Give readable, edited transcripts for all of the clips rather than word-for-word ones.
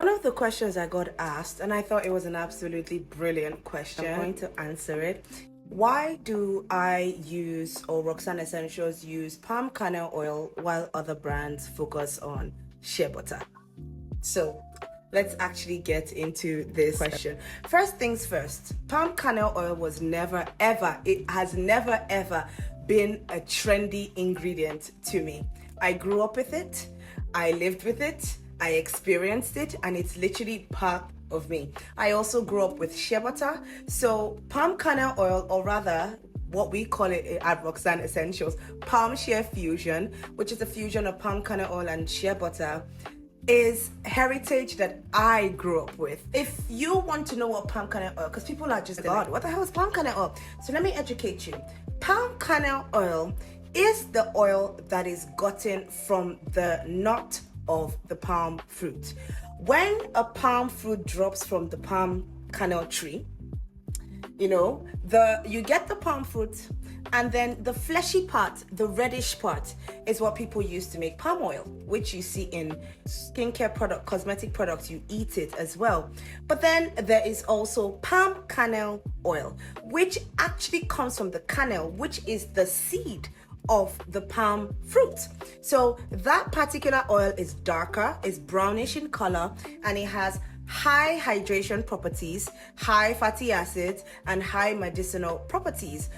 One of the questions I got asked, and I thought it was an absolutely brilliant question. I'm going to answer it. Why do I use, or Roxanne Essentials use palm kernel oil while other brands focus on shea butter? So let's actually get into this question. First things first, palm kernel oil was never ever, it has never ever been a trendy ingredient to me. I grew up with it, I lived with it, I experienced it, and it's literally part of me. I also grew up with shea butter, so palm kernel oil, or rather what we call it at Roxanne Essentials, palm shea fusion, which is a fusion of palm kernel oil and shea butter, is heritage that I grew up with. If you want to know what palm kernel oil, because people are just God, what the hell is palm kernel oil? So let me educate you. Palm kernel oil is the oil that is gotten from the nut of the palm fruit. When a palm fruit drops from the palm kernel tree, you get the palm fruit, and then the fleshy part, the reddish part, is what people use to make palm oil, which you see in skincare product, cosmetic products. You eat it as well. But then there is also palm kernel oil, which actually comes from the kernel, which is the seed of the palm fruit. So that particular oil is darker, is brownish in color, and it has high hydration properties, high fatty acids, and high medicinal properties.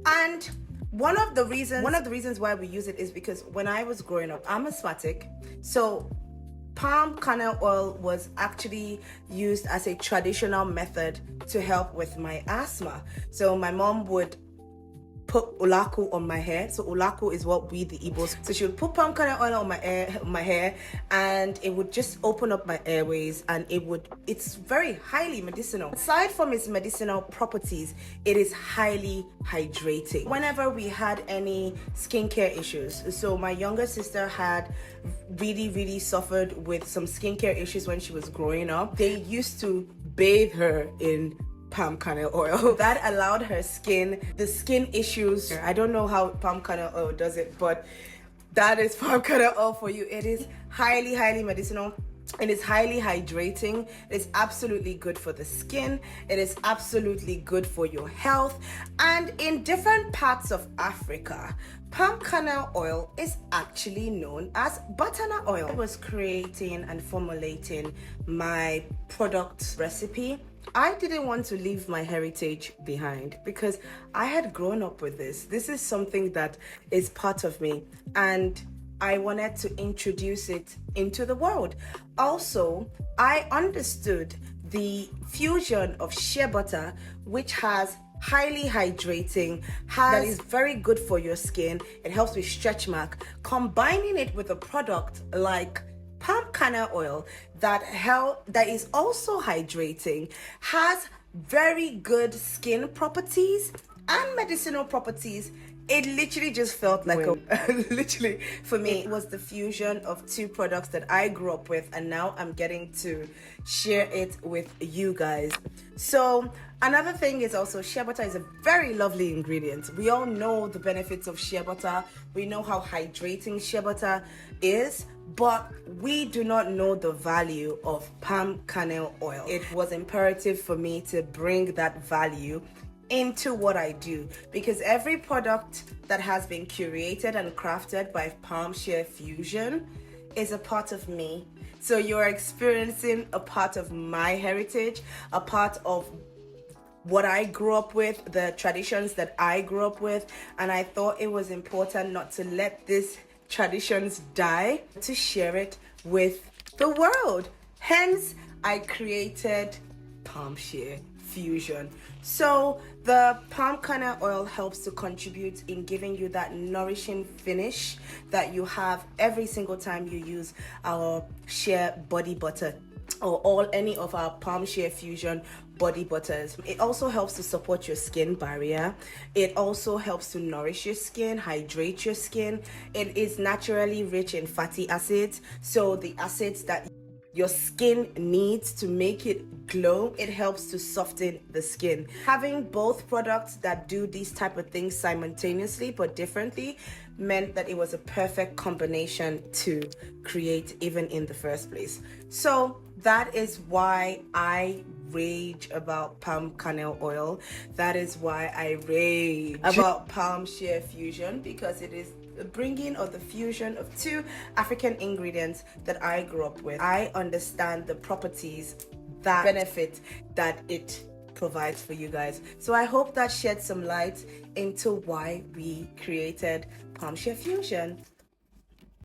And one of the reasons why we use it is because when I was growing up, I'm asthmatic. So palm kernel oil was actually used as a traditional method to help with my asthma. So my mom would put ulaku on my hair. So ulaku is what we the Igbos. So she would put palm kernel oil on my hair, and it would just open up my airways, and it's very highly medicinal. Aside from its medicinal properties, it is highly hydrating. Whenever we had any skincare issues, so my younger sister had really suffered with some skincare issues when she was growing up, they used to bathe her in palm kernel oil. That allowed her the skin issues. I don't know how palm kernel oil does it, but that is palm kernel oil for you. It is highly medicinal. It is highly hydrating. It is absolutely good for the skin. It is absolutely good for your health. And in different parts of Africa, palm kernel oil is actually known as botanical oil. I was creating and formulating my product recipe. I didn't want to leave my heritage behind because I had grown up with this. This is something that is part of me, and I wanted to introduce it into the world. Also, I understood the fusion of shea butter, which has highly hydrating, that is very good for your skin. It helps with stretch mark. Combining it with a product like palm kernel oil that is also hydrating, has very good skin properties and medicinal properties. It literally just felt like literally for me, it was the fusion of two products that I grew up with, and now I'm getting to share it with you guys. So another thing is also shea butter is a very lovely ingredient. We all know the benefits of shea butter. We know how hydrating shea butter is, but we do not know the value of palm kernel oil. It was imperative for me to bring that value into what I do, because every product that has been curated and crafted by Palm Shea Fusion is a part of me. So you're experiencing a part of my heritage, a part of what I grew up with, the traditions that I grew up with, and I thought it was important not to let these traditions die, to share it with the world. Hence, I created Palm Shea Fusion. So the palm kernel oil helps to contribute in giving you that nourishing finish that you have every single time you use our shea body butter or any of our Palm Shea Fusion body butters. It also helps to support your skin barrier. It also helps to nourish your skin, hydrate your skin. It is naturally rich in fatty acids, so the acids that your skin needs to make it glow. It helps to soften the skin. Having both products that do these type of things simultaneously but differently meant that it was a perfect combination to create even in the first place. So That is why I rage about palm kernel oil. That is why I rage about palm shea fusion, because it is the bringing or the fusion of two African ingredients that I grew up with. I understand the properties, that benefit that it provides for you guys. So I hope that shed some light into why we created Palm Shea Fusion.